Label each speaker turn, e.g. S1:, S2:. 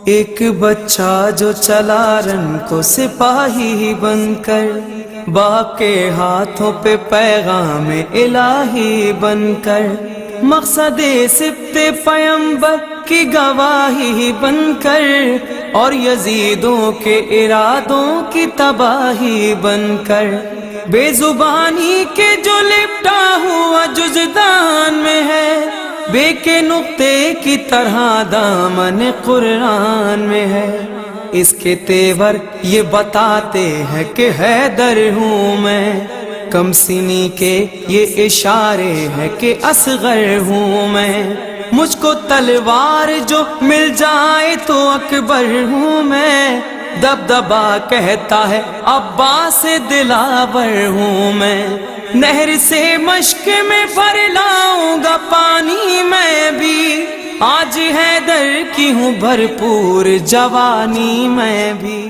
S1: ایک بچہ جو چلا رن کو سپاہی بن کر، باپ کے ہاتھوں پہ پیغام الہی بن کر، مقصد سبت پیمبر کی گواہی بن کر، اور یزیدوں کے ارادوں کی تباہی بن کر، بے زبانی کے جو لپٹا ہوا جزدان میں ہے، بے کے نقطے کی طرح دامن قرآن میں ہے۔ اس کے تیور یہ بتاتے ہیں کہ حیدر ہوں میں، کم سنی کے یہ اشارے ہیں کہ اصغر ہوں میں، مجھ کو تلوار جو مل جائے تو اکبر ہوں میں، دبدبا کہتا ہے عباس دلاور ہوں میں، نہر سے مشک میں بھر لاؤں گا پانی میں بھی، آج حیدر کی ہوں بھرپور جوانی میں بھی۔